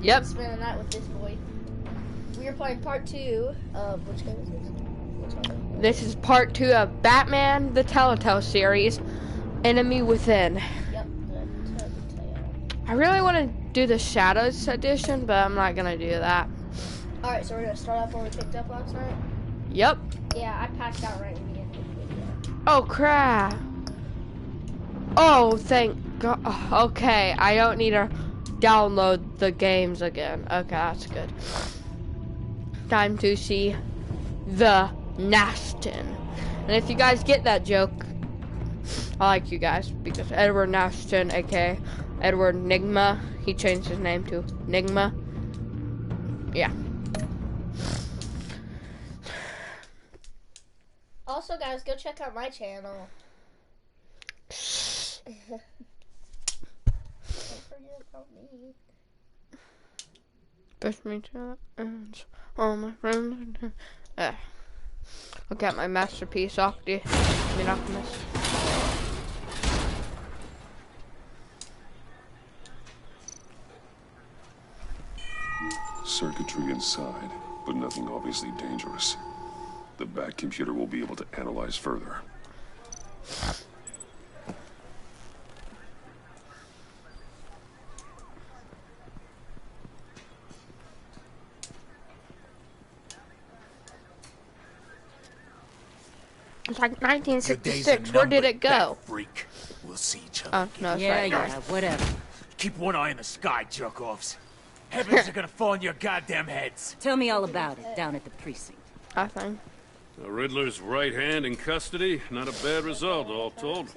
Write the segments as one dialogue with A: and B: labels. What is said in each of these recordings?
A: Yep.
B: Spend the night with this boy. We are playing part 2 of which game is this? Which one?
A: This is part 2 of Batman the Telltale series, Enemy Within.
B: Yep, the Telltale.
A: I really want to do the Shadows edition, but I'm not gonna do that.
B: Alright, so we're gonna start off where we picked up last night?
A: Yep.
B: Yeah, I passed out right in the end of the video.
A: Oh crap. Oh, thank God. Okay, I don't need to download the games again. Okay, that's good. Time to see the Nashton. And if you guys get that joke, I like you guys because Edward Nashton, aka Edward Nigma, he changed his name to Nigma. Yeah.
B: Also, guys, go check out my channel. Don't forget about me.
A: Best me to and all my friends. Look at my masterpiece, Optimus.
C: Circuitry inside, but nothing obviously dangerous. The Bat computer will be able to analyze further.
A: It's like 1966. Where did it go?
D: Freak. We'll see each other.
A: Oh, no, it's
E: Yeah,
A: right
E: yeah,
A: here.
E: whatever.
D: Keep one eye in the sky, jerk-offs. Heavens are gonna fall on your goddamn heads.
E: Tell me all about it down at the precinct.
A: Nothing.
F: The Riddler's right hand in custody. Not a bad result, all told.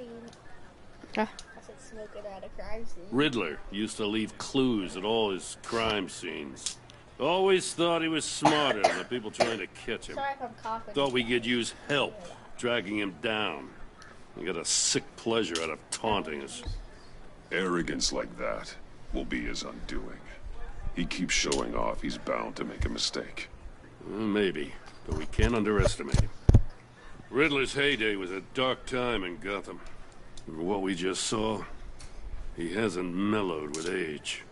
A: Yeah.
B: I said smoking at a crime scene.
F: Riddler used to leave clues at all his crime scenes. Always thought he was smarter than the people trying to catch him.
B: Sorry if I'm coughing.
F: Thought we could use help dragging him down. He got a sick pleasure out of taunting us.
C: Arrogance like that will be his undoing. He keeps showing off, he's bound to make a mistake.
F: Maybe, but we can't underestimate him. Riddler's heyday was a dark time in Gotham. For what we just saw, he hasn't mellowed with age.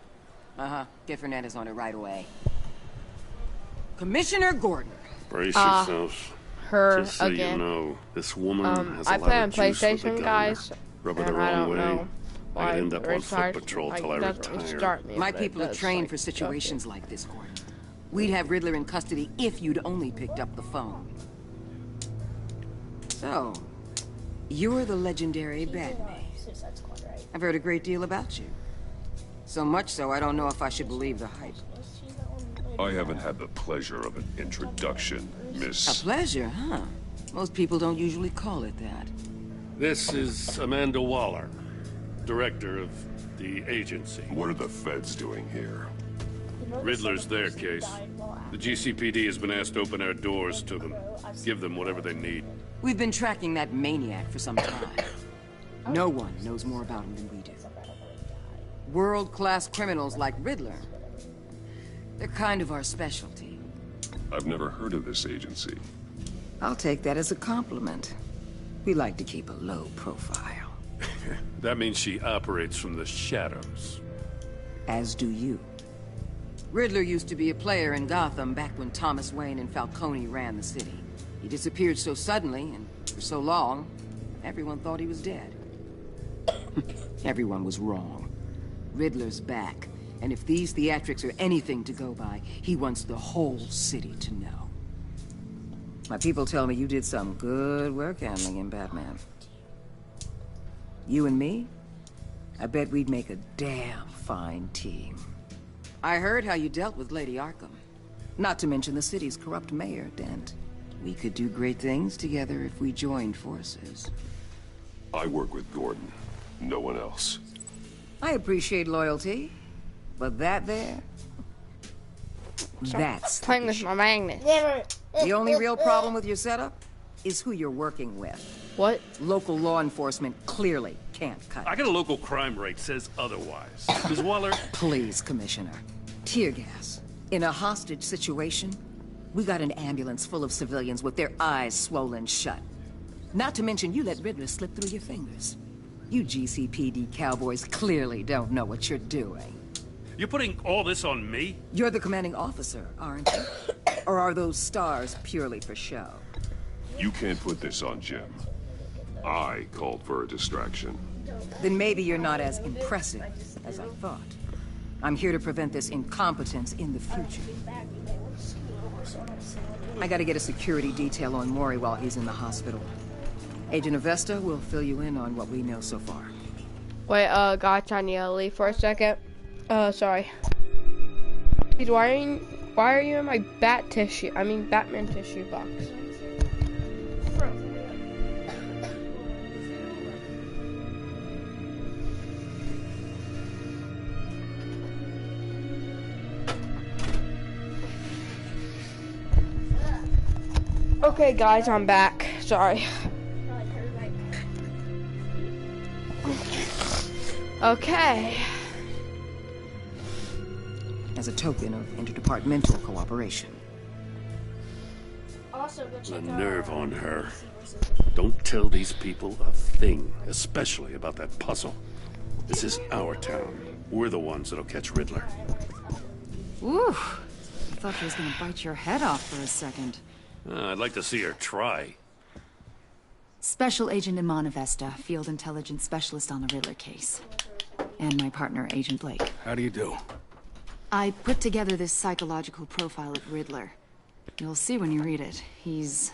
E: Uh-huh. Get Fernandez on it right away. Commissioner Gordon.
F: Brace yourselves.
A: Her
F: Just so
A: again.
F: you know, this woman has a
A: I
F: lot
A: play on
F: of juice with the
A: PlayStation,
F: gun.
A: guys.
F: Rub it the
A: and I
F: wrong
A: don't
F: way.
A: know why
F: I'd end up
A: the
F: on
A: race
F: foot
A: cars,
F: patrol
A: like,
F: till I
A: doesn't
F: retire.
A: start me,
E: My
A: but it
E: people are
A: does,
E: trained
A: like,
E: for situations
A: okay.
E: like this, Gordon. We'd have Riddler in custody if you'd only picked up the phone. So, you're the legendary Batman.
B: Suicide Squad, right?
E: I've heard a great deal about you. So much so, I don't know if I should believe the hype.
C: I haven't had the pleasure of an introduction,
E: A
C: Miss...
E: pleasure, huh? Most people don't usually call it that.
F: This is Amanda Waller, director of the agency.
C: What are the feds doing here?
F: Riddler's their case. The GCPD has been asked to open our doors to them. Give them whatever they need.
E: We've been tracking that maniac for some time. No one knows more about him than we do. World-class criminals like Riddler. They're kind of our specialty.
C: I've never heard of this agency.
E: I'll take that as a compliment. We like to keep a low profile.
F: That means she operates from the shadows.
E: As do you. Riddler used to be a player in Gotham back when Thomas Wayne and Falcone ran the city. He disappeared so suddenly and for so long, everyone thought he was dead. Everyone was wrong. Riddler's back, and if these theatrics are anything to go by, he wants the whole city to know. My people tell me you did some good work handling him, Batman. You and me? I bet we'd make a damn fine team. I heard how you dealt with Lady Arkham. Not to mention the city's corrupt mayor, Dent. We could do great things together if we joined forces.
C: I work with Gordon, no one else.
E: I appreciate loyalty, but that there... That's the
A: Playing with
E: issue.
A: my magnet.
B: Never.
E: The only real problem with your setup is who you're working with.
A: What?
E: Local law enforcement clearly can't cut
F: I
E: it.
F: got a local crime rate says otherwise. Ms. Waller,
E: Please, Commissioner. Tear gas. In a hostage situation, we got an ambulance full of civilians with their eyes swollen shut. Not to mention you let Riddler slip through your fingers. You GCPD cowboys clearly don't know what you're doing.
F: You're putting all this on me?
E: You're the commanding officer, aren't you? Or are those stars purely for show?
C: You can't put this on Jim. I called for a distraction.
E: Then maybe you're not as impressive as I thought. I'm here to prevent this incompetence in the future. I gotta get a security detail on Mori while he's in the hospital. Agent Avesta will fill you in on what we know so far.
A: Wait, gosh, I need to leave for a second. Sorry. Why are you in my Batman tissue box? Okay, guys, I'm back. Sorry. Okay.
E: As a token of interdepartmental cooperation.
B: Also, go
F: The
B: check
F: nerve on her. Don't tell these people a thing, especially about that puzzle. This is our town. We're the ones that'll catch Riddler.
G: Ooh, I thought she was gonna bite your head off for a second.
F: I'd like to see her try.
G: Special Agent Iman Avesta, Field Intelligence Specialist on the Riddler case. And my partner, Agent Blake.
H: How do you do?
G: I put together this psychological profile of Riddler. You'll see when you read it. He's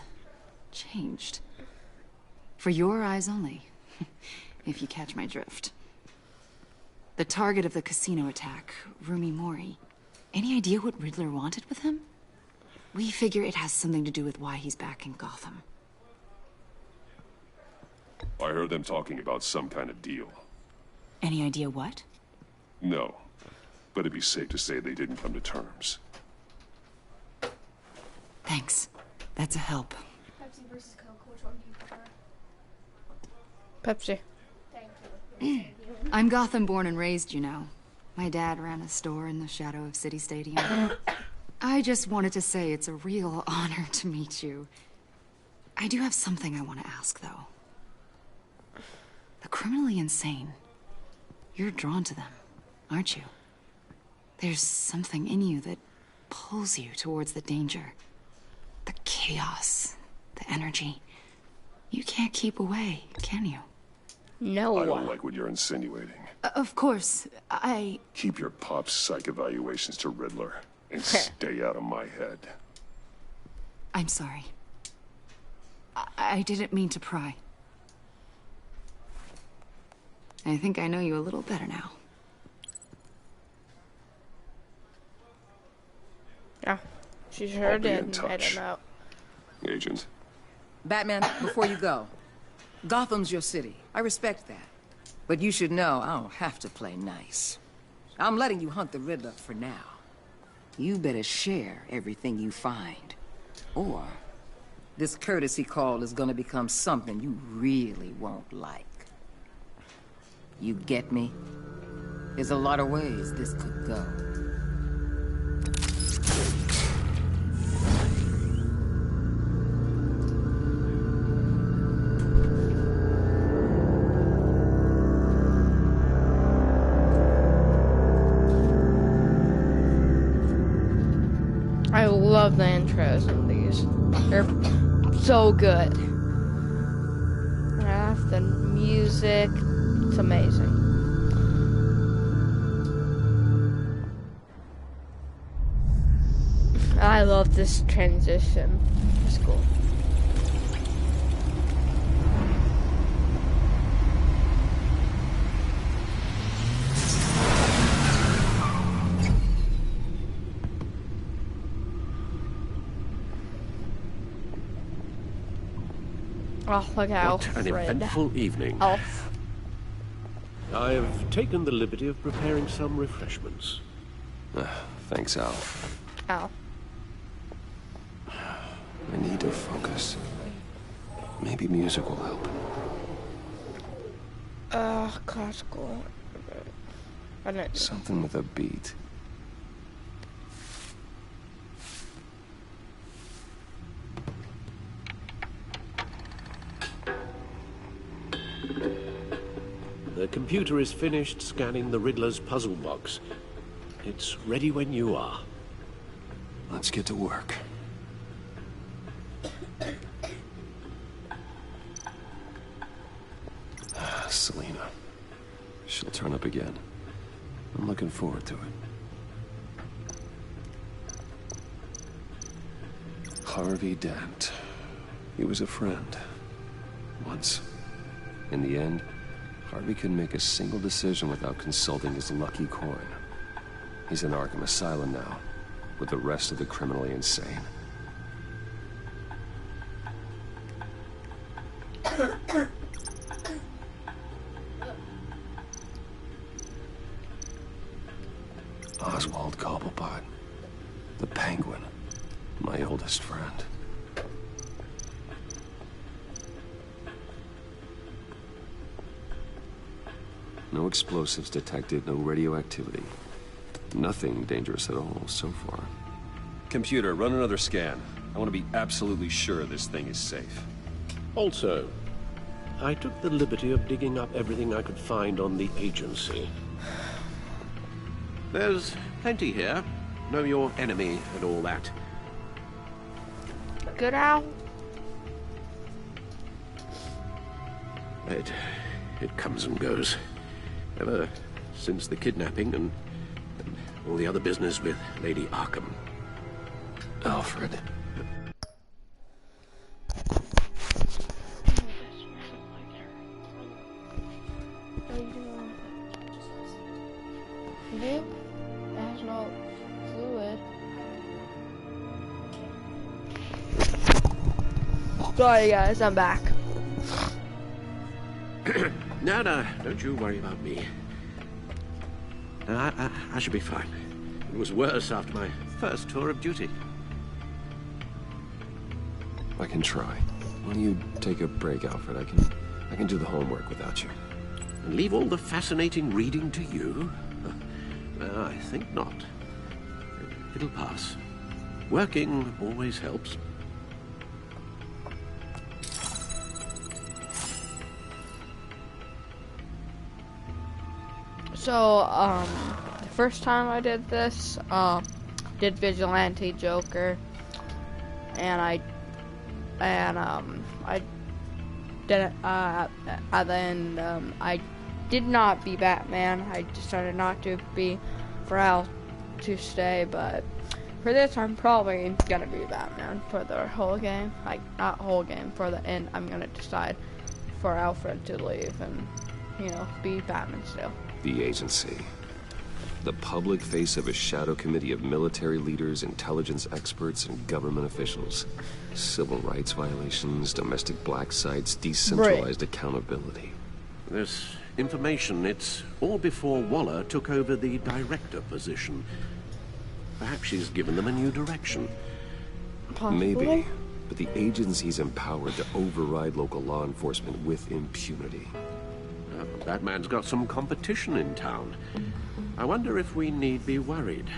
G: changed. For your eyes only, if you catch my drift. The target of the casino attack, Rumi Mori. Any idea what Riddler wanted with him? We figure it has something to do with why he's back in Gotham.
C: I heard them talking about some kind of deal.
G: Any idea what?
C: No, but it'd be safe to say they didn't come to terms.
G: Thanks. That's a help.
B: Pepsi versus Coke. Which one do you prefer?
A: Pepsi.
B: Thank you.
G: I'm Gotham born and raised, you know. My dad ran a store in the shadow of City Stadium. I just wanted to say it's a real honor to meet you. I do have something I want to ask, though. The criminally insane. You're drawn to them, aren't you? There's something in you that pulls you towards the danger. The chaos, the energy. You can't keep away, can you?
A: No.
C: I don't like what you're insinuating.
G: Of course,
C: Keep your pop's psych evaluations to Riddler and stay out of my head.
G: I'm sorry. I didn't mean to pry. I think I know you a little better now.
A: Yeah, she sure
C: I'll be in
A: did. I
C: touch.
A: don't know.
C: Agent,
E: Batman, before you go, Gotham's your city. I respect that. But you should know I don't have to play nice. I'm letting you hunt the Riddler for now. You better share everything you find. Or this courtesy call is gonna become something you really won't like. You get me? There's a lot of ways this could go.
A: I love the intros in these. They're so good. The music, it's amazing. I love this transition. It's cool. Oh, look at
I: What an eventful evening.
A: Elf.
I: I have taken the liberty of preparing some refreshments.
J: Thanks, Al.
A: Ow.
J: I need to focus. Maybe music will help.
A: Classical. I don't know.
J: Something with a beat.
I: The computer is finished scanning the Riddler's puzzle box. It's ready when you are.
J: Let's get to work. Selena. She'll turn up again. I'm looking forward to it. Harvey Dent. He was a friend. Once. In the end, Harvey couldn't make a single decision without consulting his lucky coin. He's in Arkham Asylum now, with the rest of the criminally insane. Oswald Cobblepot. The Penguin. My oldest friend. No explosives detected, no radioactivity. Nothing dangerous at all so far. Computer, run another scan. I want to be absolutely sure this thing is safe.
I: Also, I took the liberty of digging up everything I could find on the agency. There's plenty here. Know your enemy and all that.
A: Good, Al.
I: It comes and goes. Ever since the kidnapping and all the other business with Lady Arkham.
J: Alfred.
A: You? It has no fluid. Sorry guys, I'm back.
I: No, don't you worry about me. I should be fine. It was worse after my first tour of duty.
J: I can try. Why don't you take a break, Alfred? I can do the homework without you.
I: And leave all the fascinating reading to you? I think not. It'll pass. Working always helps.
A: So, the first time I did this, did Vigilante Joker, and I did at the end, I did not be Batman. I decided not to be for Al to stay, but for this I'm probably gonna be Batman for the whole game. Like, not whole game, for the end I'm gonna decide for Alfred to leave and, you know, be Batman still.
J: The agency. The public face of a shadow committee of military leaders, intelligence experts, and government officials. Civil rights violations, domestic black sites, decentralized accountability.
I: This information, it's all before Waller took over the director position. Perhaps she's given them a new direction.
A: Possibly?
J: Maybe, but the agency's empowered to override local law enforcement with impunity.
I: That man's got some competition in town. I wonder if we need be worried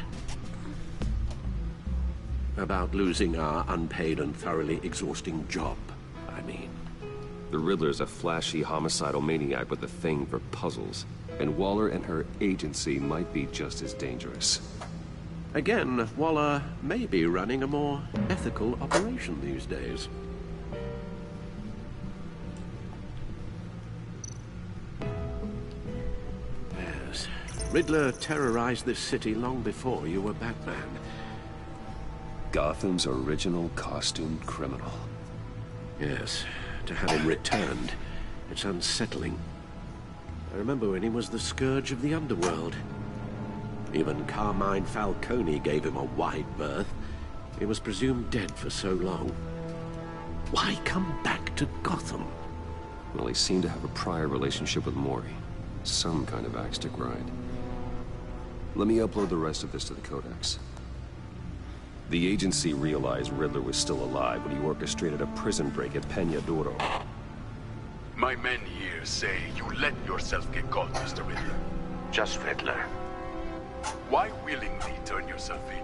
I: about losing our unpaid and thoroughly exhausting job, I mean.
J: The Riddler's a flashy, homicidal maniac with a thing for puzzles, and Waller and her agency might be just as dangerous.
I: Again, Waller may be running a more ethical operation these days. Yes, Riddler terrorized this city long before you were Batman.
J: Gotham's original costumed criminal.
I: Yes, to have him returned, it's unsettling. I remember when he was the scourge of the underworld. Even Carmine Falcone gave him a wide berth. He was presumed dead for so long. Why come back to Gotham?
J: Well, he seemed to have a prior relationship with Mori. Some kind of axe to grind. Let me upload the rest of this to the Codex. The agency realized Riddler was still alive when he orchestrated a prison break at Peña Duro.
H: My men here say you let yourself get caught, Mr. Riddler.
K: Just Riddler.
H: Why willingly turn yourself in?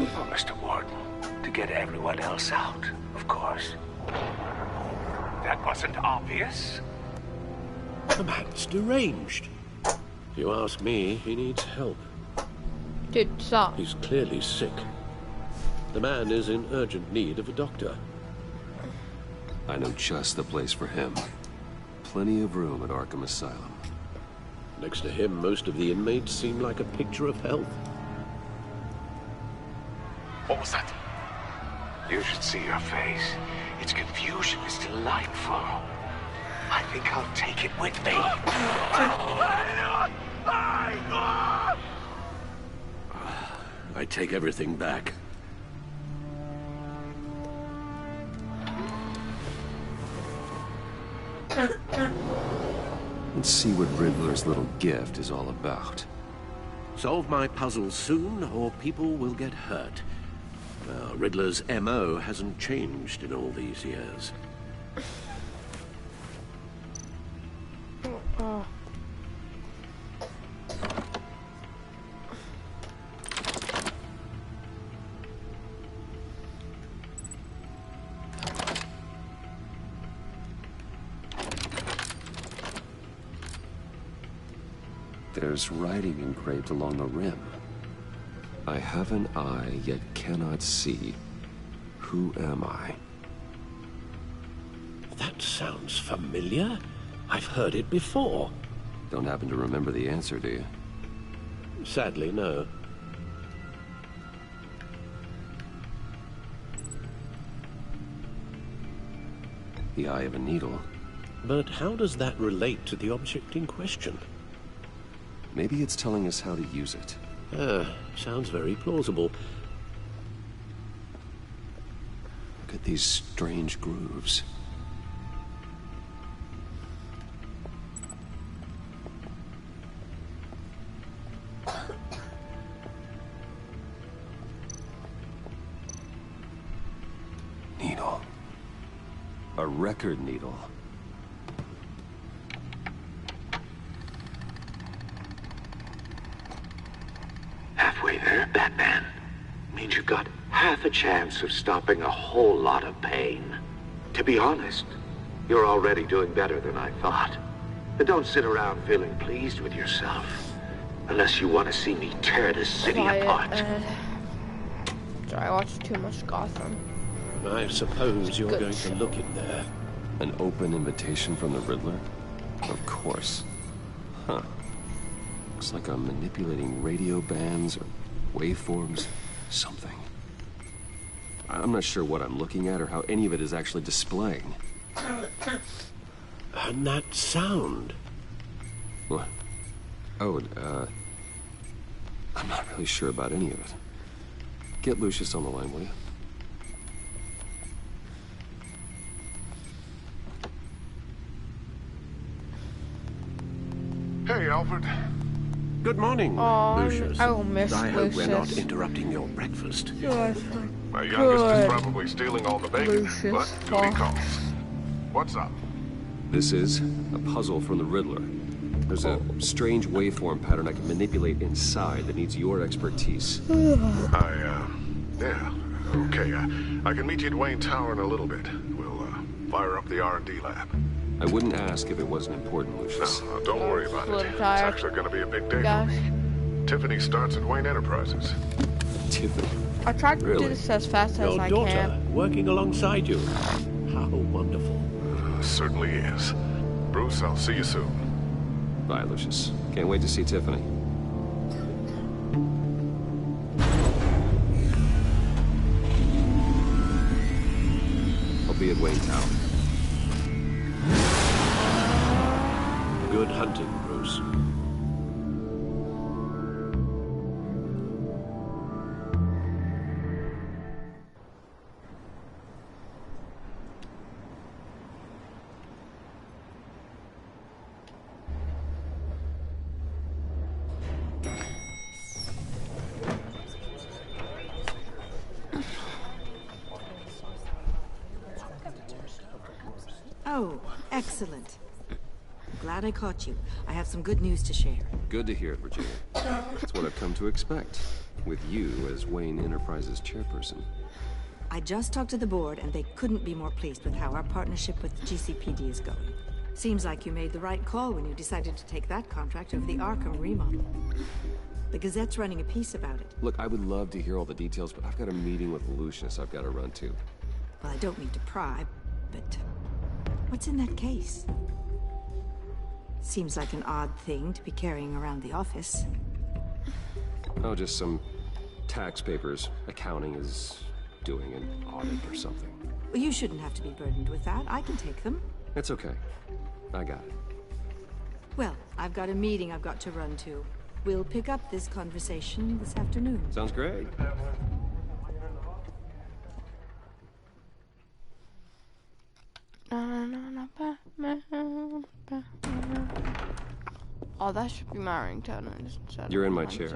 K: Oh, Mr. Warden, to get everyone else out, of course. That wasn't obvious.
I: The man's deranged. If you ask me, he needs help.
A: Dude, stop.
I: He's clearly sick. The man is in urgent need of a doctor.
J: I know just the place for him. Plenty of room at Arkham Asylum.
I: Next to him, most of the inmates seem like a picture of health.
K: What was that? You should see your face. Its confusion is delightful. I think I'll take it with me.
I: I take everything back.
J: Let's see what Riddler's little gift is all about.
I: Solve my puzzles soon, or people will get hurt. Riddler's MO hasn't changed in all these years.
J: There's writing engraved along the rim. I have an eye, yet cannot see. Who am I?
I: That sounds familiar. I've heard it before.
J: Don't happen to remember the answer, do you?
I: Sadly, no.
J: The eye of a needle.
I: But how does that relate to the object in question?
J: Maybe it's telling us how to use it.
I: Sounds very plausible.
J: Look at these strange grooves. Needle. A record needle.
K: Halfway there, Batman. Means you've got half a chance of stopping a whole lot of pain. To be honest, you're already doing better than I thought. But don't sit around feeling pleased with yourself. Unless you want to see me tear this city apart.
A: Sorry, I watched too much Gotham.
I: I suppose you're going to look in there.
J: An open invitation from the Riddler? Of course. Huh. Looks like I'm manipulating radio bands or waveforms. Something. I'm not sure what I'm looking at or how any of it is actually displaying.
I: And that sound?
J: What? Oh, I'm not really sure about any of it. Get Lucius on the line, will you?
C: Hey, Alfred.
I: Good morning, Lucius.
A: I will miss
I: I hope we're not
A: Lucius.
I: interrupting your breakfast.
A: Yes.
C: My youngest is probably stealing all the bacon,
A: Lucius.
C: but duty calls. What's up?
J: This is a puzzle from the Riddler. There's a strange waveform pattern I can manipulate inside that needs your expertise.
C: Yeah, okay. I can meet you at Wayne Tower in a little bit. We'll, fire up the R&D lab.
J: I wouldn't ask if it wasn't important, Lucius.
C: No, don't worry about it. It's
A: tired.
C: actually going to be a big day for
A: Gosh.
C: me. Tiffany starts at Wayne Enterprises.
J: Tiffany.
A: I tried to do
J: Really?
A: this as fast as
I: Your
A: I
I: daughter
A: can.
I: working alongside you. How wonderful.
C: Certainly is. Bruce, I'll see you soon.
J: Bye, Lucius. Can't wait to see Tiffany. I'll be at Wayne Tower.
I: Good hunting, Bruce.
L: Oh, excellent. Glad I caught you. I have some good news to share.
J: Good to hear it, Virginia. That's what I've come to expect, with you as Wayne Enterprises chairperson.
L: I just talked to the board, and they couldn't be more pleased with how our partnership with GCPD is going. Seems like you made the right call when you decided to take that contract over the Arkham remodel. The Gazette's running a piece about it.
J: Look, I would love to hear all the details, but I've got a meeting with Lucius I've got to run to.
L: Well, I don't mean to pry, but what's in that case? Seems like an odd thing to be carrying around the office.
J: Oh, just some tax papers. Accounting is doing an audit or something.
L: Well, you shouldn't have to be burdened with that. I can take them.
J: It's okay. I got it.
L: Well, I've got a meeting I've got to run to. We'll pick up this conversation this afternoon.
J: Sounds great.
A: Oh, that should be my ringtone.
J: You're in my chair.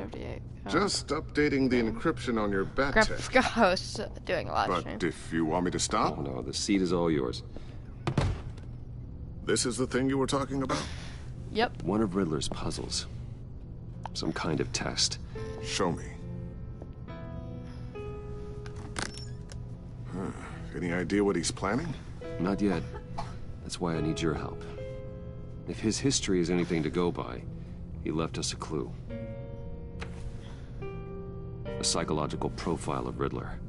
M: Just updating the encryption on your bat tech.
A: I was doing a lot of
M: But if you want me to stop...
J: Oh, no, the seat is all yours.
M: This is the thing you were talking about?
A: Yep.
J: One of Riddler's puzzles. Some kind of test.
M: Show me. Any idea what he's planning?
J: Not yet. That's why I need your help. If his history is anything to go by, he left us a clue. A psychological profile of Riddler.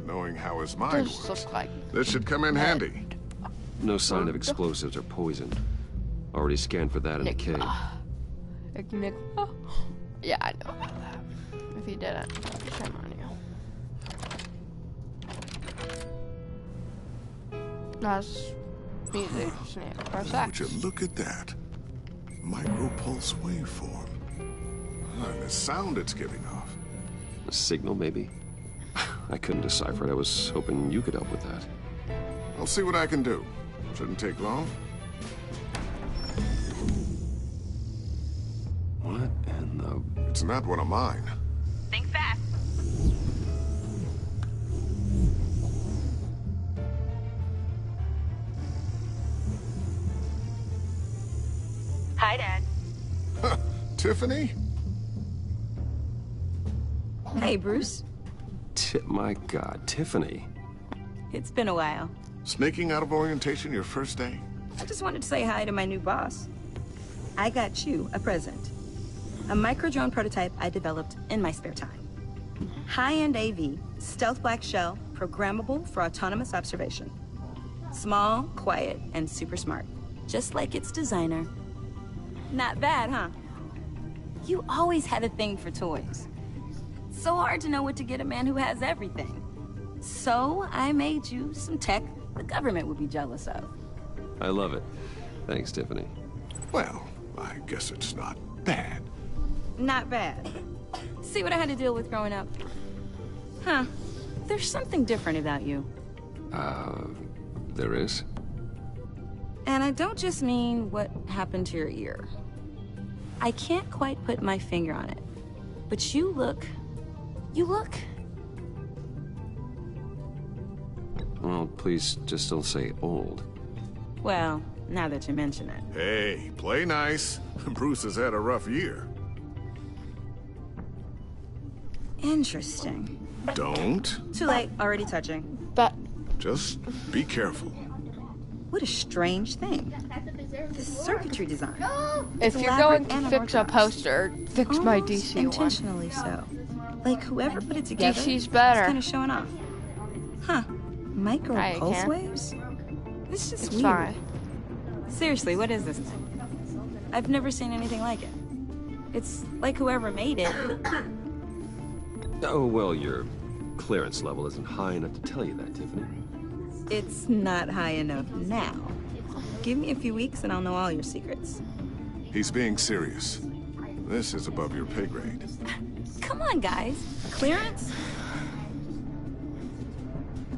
M: Knowing how his mind
A: Does
M: works,
A: look like
M: this should come in handy.
J: No sign of explosives or poison. Already scanned for that in the cave.
A: Enigma? Yeah, I know about that. If you didn't, shame on you. Nice music.
M: Would you look at that? Micropulse waveform. And the sound it's giving off.
J: A signal, maybe? I couldn't decipher it. I was hoping you could help with that.
M: I'll see what I can do. Shouldn't take long.
J: What in the...
M: It's not one of mine.
N: Think fast. Hi, Dad.
M: Tiffany?
N: Hey, Bruce.
J: My God, Tiffany.
N: It's been a while.
M: Sneaking out of orientation your first day?
N: I just wanted to say hi to my new boss. I got you a present. A micro-drone prototype I developed in my spare time. High-end AV, stealth black shell, programmable for autonomous observation. Small, quiet, and super smart. Just like its designer. Not bad, huh? You always had a thing for toys. So hard to know what to get a man who has everything. So I made you some tech the government would be jealous of.
J: I love it. Thanks, Tiffany.
M: Well, I guess it's not bad.
N: Not bad. See what I had to deal with growing up? Huh. There's something different about you.
J: There is?
N: And I don't just mean what happened to your ear. I can't quite put my finger on it. But you look...
J: Well, please, just don't say old.
N: Well, now that you mention it.
M: Hey, play nice. Bruce has had a rough year.
N: Interesting.
M: Don't.
N: Too late, already touching.
A: But...
M: Just be careful.
N: What a strange thing. The circuitry design.
A: If you're going to fix a poster, fix my DC one.
N: Intentionally so. Like whoever put it together
A: DC's better.
N: is kind of showing off. Huh. Micro pulse waves? This is just weird.
A: Fine.
N: Seriously, what is this thing? I've never seen anything like it. It's like whoever made it.
J: Oh, well, your clearance level isn't high enough to tell you that, Tiffany.
N: It's not high enough now. Give me a few weeks and I'll know all your secrets.
M: He's being serious. This is above your pay grade.
N: Come on, guys. Clearance?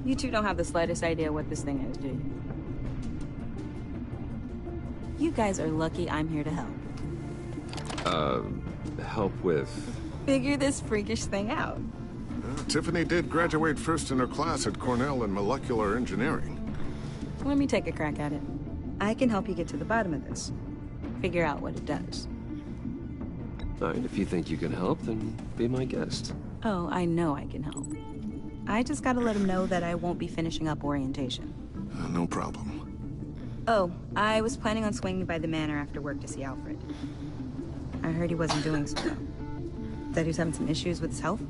N: You two don't have the slightest idea what this thing is, do you? You guys are lucky I'm here to help.
J: Help with...
N: Figure this freakish thing out.
M: Tiffany did graduate first in her class at Cornell in molecular engineering.
N: Let me take a crack at it. I can help you get to the bottom of this. Figure out what it does.
J: All right, if you think you can help, then be my guest.
N: Oh, I know I can help. I just gotta let him know that I won't be finishing up orientation.
M: No problem.
N: Oh, I was planning on swinging by the manor after work to see Alfred. I heard he wasn't doing so well. Said he was having some issues with his health?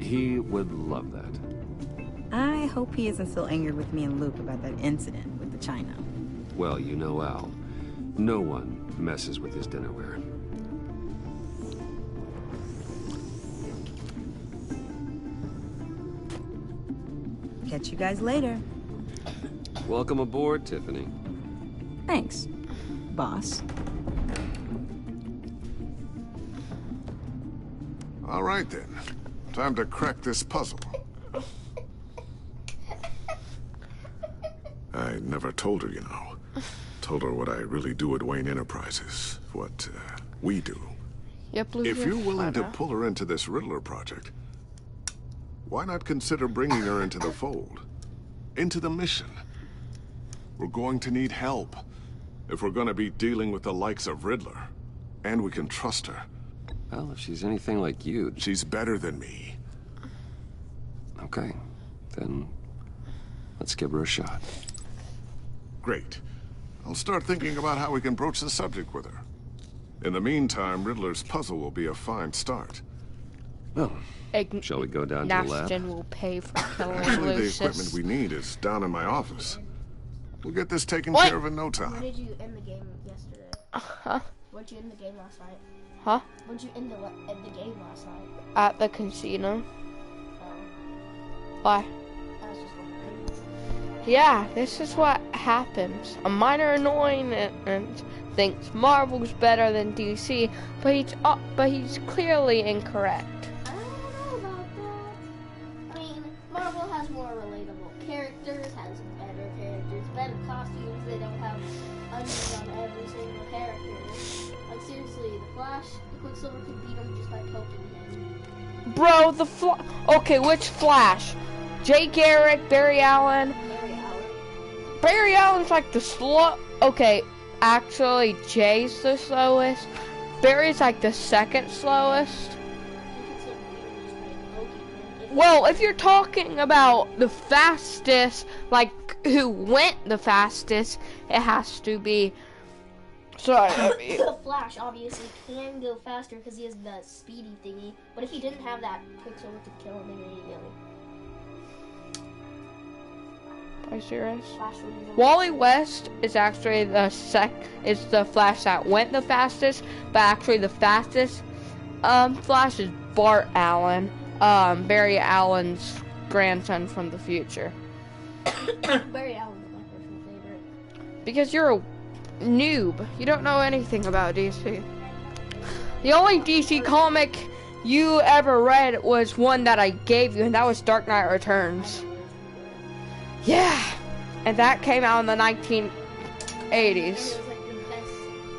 J: He would love that.
N: I hope he isn't still angered with me and Luke about that incident with the china.
J: Well, you know Al. No one messes with his dinnerware.
N: Catch you guys later.
J: Welcome aboard, Tiffany.
N: Thanks, boss.
M: All right, then. Time to crack this puzzle. I never told her, you know. Told her what I really do at Wayne Enterprises. What we do.
A: Yep,
M: if you're willing to pull her into this Riddler project, why not consider bringing her into the fold? Into the mission? We're going to need help if we're going to be dealing with the likes of Riddler. And we can trust her.
J: Well, if she's anything like you...
M: She's better than me.
J: Okay. Then let's give her a shot.
M: Great. I'll start thinking about how we can broach the subject with her. In the meantime, Riddler's puzzle will be a fine start.
J: Well, shall we go down to the lab?
A: Nashton will pay for killing
M: Actually, the
A: Lucius.
M: equipment we need is down in my office. We'll get this taken care of in no
B: Where
M: time.
B: did you end the game yesterday?
A: Huh?
B: Where'd you end the game last night?
A: Huh?
B: Where'd you end the game last night?
A: At the casino.
B: Oh.
A: Why?
B: I was just wondering.
A: Yeah, this is what happens. A minor annoyance thinks Marvel's better than DC, but he's clearly incorrect.
B: I don't know about that. I mean, Marvel has more relatable characters, has better characters, better costumes. They don't have onions on every single character. Like seriously, the Flash, the Quicksilver could beat him just by poking him.
A: Bro, okay, which Flash? Jay Garrick, Barry Allen. Barry Allen's like the slow. Okay, actually, Jay's the slowest. Barry's like the second slowest. Well, if you're talking about the fastest, like who went the fastest, it has to be. Sorry.
B: The Flash obviously can go faster because he has the speedy thingy. But if he didn't have that, Quicksilver could kill him immediately.
A: Are you serious? Wally West is actually the Flash that went the fastest, but actually the fastest Flash is Bart Allen, Barry Allen's grandson from the future.
B: Barry Allen's my personal favorite.
A: Because you're a noob. You don't know anything about DC. The only DC comic you ever read was one that I gave you, and that was Dark Knight Returns. Yeah, and that came out in the 1980s.
B: It was like the best.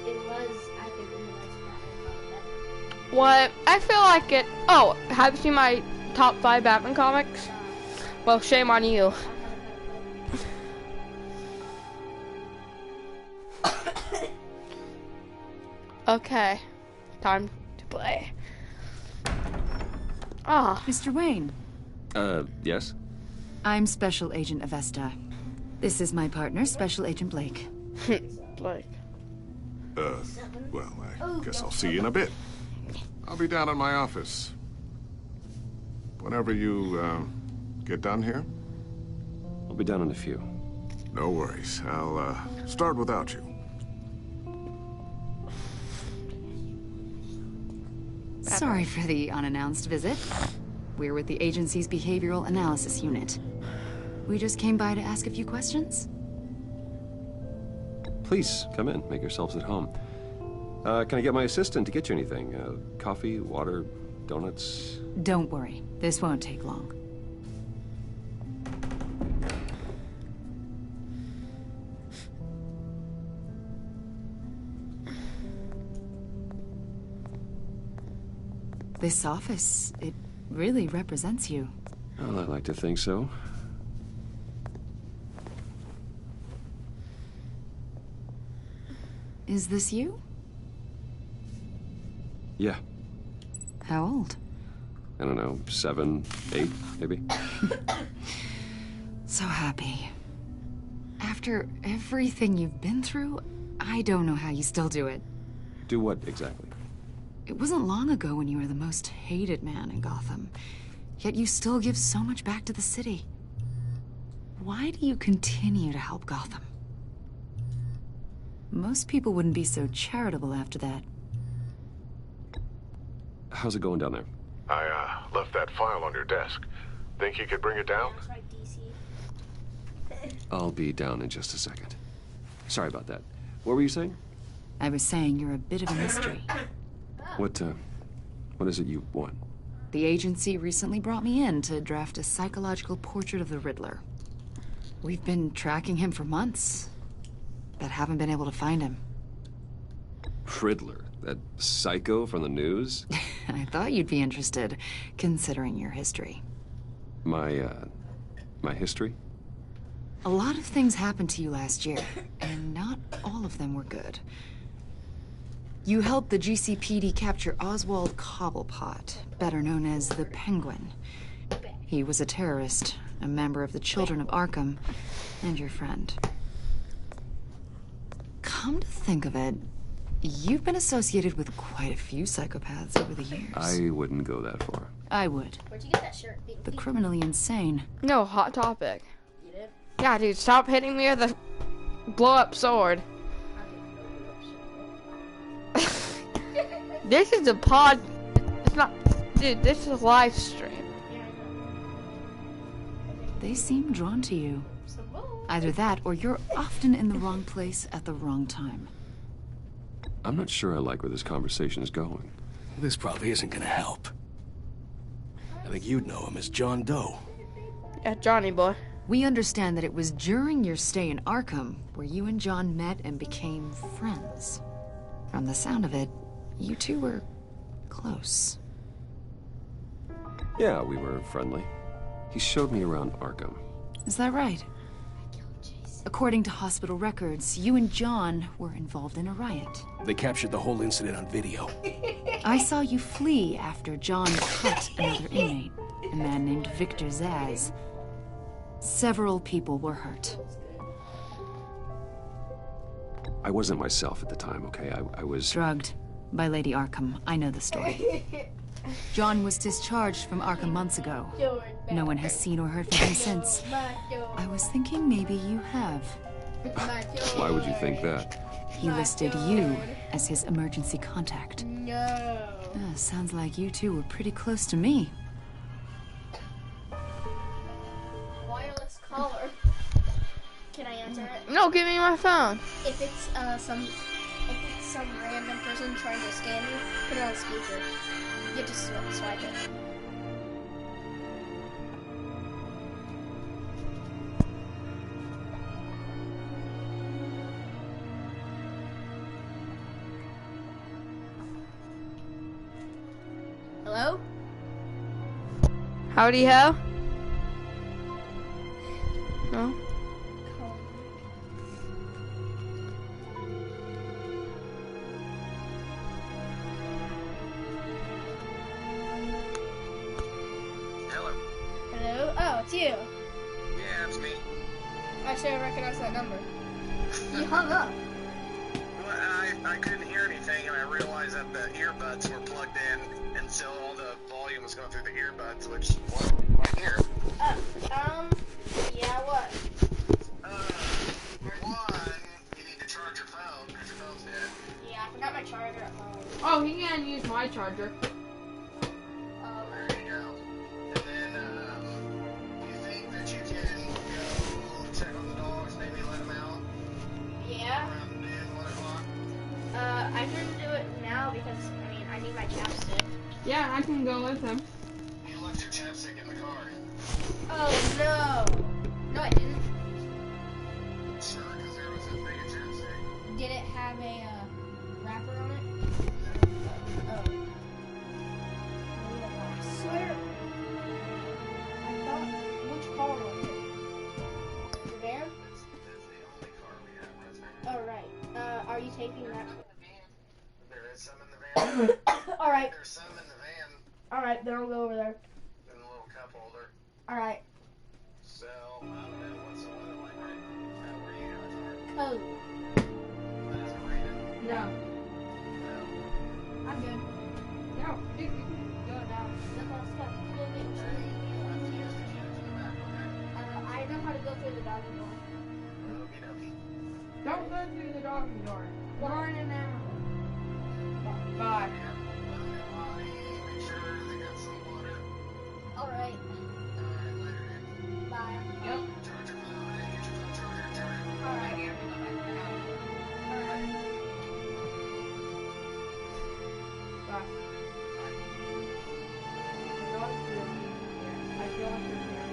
B: It was, I think, the best Batman comic ever.
A: What? I feel like it. Oh, have you seen my top 5 Batman comics? Well, shame on you. Okay, time to play. Ah,
G: Mr. Wayne.
J: Yes?
G: I'm Special Agent Avesta. This is my partner, Special Agent Blake.
A: Blake.
M: Well, I guess I'll see you in a bit. I'll be down in my office. Whenever you, get done here?
J: I'll be down in a few.
M: No worries. I'll, start without you.
G: Sorry for the unannounced visit. We're with the agency's behavioral analysis unit. We just came by to ask a few questions.
J: Please, come in. Make yourselves at home. Can I get my assistant to get you anything? Coffee, water, donuts?
G: Don't worry. This won't take long. This office, it really represents you.
J: Well, I'd like to think so.
G: Is this you?
J: Yeah.
G: How old?
J: I don't know, 7, 8, maybe?
G: So happy. After everything you've been through, I don't know how you still do it.
J: Do what exactly?
G: It wasn't long ago when you were the most hated man in Gotham. Yet you still give so much back to the city. Why do you continue to help Gotham? Most people wouldn't be so charitable after that.
J: How's it going down there?
M: I left that file on your desk. Think you could bring it down?
B: That's right, DC.
J: I'll be down in just a second. Sorry about that. What were you saying?
G: I was saying you're a bit of a mystery.
J: What is it you want?
G: The agency recently brought me in to draft a psychological portrait of the Riddler. We've been tracking him for months, but haven't been able to find him.
J: Riddler? That psycho from the news?
G: I thought you'd be interested, considering your history.
J: My history?
G: A lot of things happened to you last year, and not all of them were good. You helped the GCPD capture Oswald Cobblepot, better known as the Penguin. He was a terrorist, a member of the Children of Arkham, and your friend. Come to think of it, you've been associated with quite a few psychopaths over the years.
J: I wouldn't go that far.
G: I would.
B: Where'd you get that shirt?
G: The criminally insane.
A: No, hot topic.
B: You did?
A: Yeah, dude, stop hitting me with a blow-up sword. This is a pod. It's not, dude. This is a live stream.
G: They seem drawn to you. Either that, or you're often in the wrong place at the wrong time.
J: I'm not sure I like where this conversation is going.
I: This probably isn't gonna help. I think you'd know him as John Doe.
A: Yeah, Johnny boy.
G: We understand that it was during your stay in Arkham where you and John met and became friends. From the sound of it, you two were close.
J: Yeah, we were friendly. He showed me around Arkham.
G: Is that right? According to hospital records, you and John were involved in a riot.
I: They captured the whole incident on video.
G: I saw you flee after John cut another inmate, a man named Victor Zaz. Several people were hurt.
J: I wasn't myself at the time, okay? I was...
G: Drugged by Lady Arkham. I know the story. John was discharged from Arkham months ago. No one has seen or heard from him since. I was thinking maybe you have.
J: Why would you think that?
G: He listed you as his emergency contact.
B: No.
G: Sounds like you two were pretty close to me.
B: Wireless collar. Can I answer it?
A: No, give me my phone.
B: If it's some random person trying to scam you, put it on speaker. You have to swipe it. Hello?
A: Howdy ho? No?
B: Hello? Oh, it's you.
O: Yeah, it's me.
B: I should have recognized that number. You hung up.
O: Well, I couldn't hear anything, and I realized that the earbuds were plugged in, and so all the volume was going through the earbuds, which wasn't my ear.
B: Yeah, what?
O: One, you need to charge your phone, because your phone's dead.
B: Yeah, I forgot my charger at home.
A: Oh, he can use my charger.
O: There you go. And then, you think that you can go check on the dogs, maybe let them out?
B: Yeah?
O: Around noon, 1 o'clock?
B: I couldn't do it now because, I need my chapstick.
A: Yeah, I can go with him.
O: You left your chapstick in the car.
B: Oh, no. No, I didn't.
O: Sure, because there was a thing of chapstick.
B: Did it have a, wrapper on it? Oh. I swear. I thought, which car was it? The van?
O: That's the only car we have,
B: Oh, right. Are you taking that?
O: There is some in the van.
B: Alright.
O: There's some in the van.
B: Alright, then I'll go over there.
O: And a little cup holder.
B: Alright.
O: So, I don't know.
B: Oh.
A: No. I'm good. No, you can go now.
B: I know how to go through the doggy door.
A: Don't go through the doggy door. We're in an animal. Bye.
B: Alright. Bye.
A: Yep.
B: Alright.
A: Bye. The dog's here. I feel like they're here.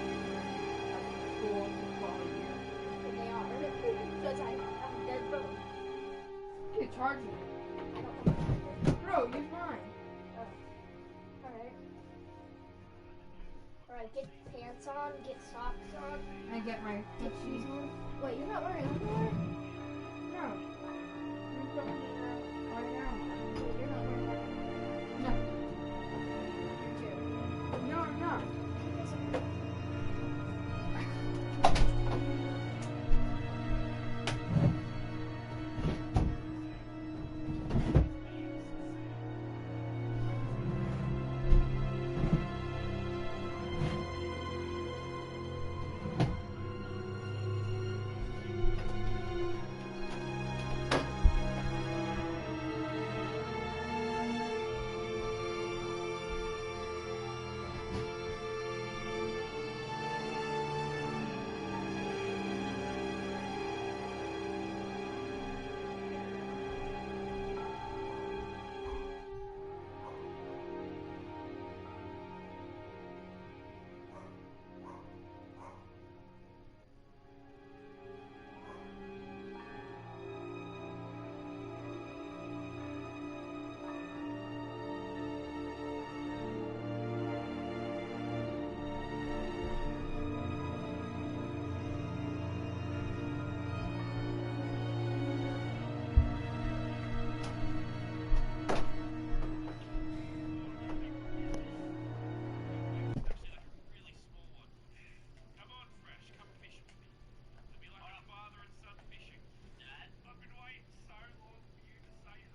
A: That's cool. Well, here.
B: They are. Because I'm dead both.
A: Dude, charge me. Bro, you're fine.
B: Alright. Alright, get pants on, get socks on.
A: I get my
B: Get shoes on. Wait, you're not wearing underwear?
A: No.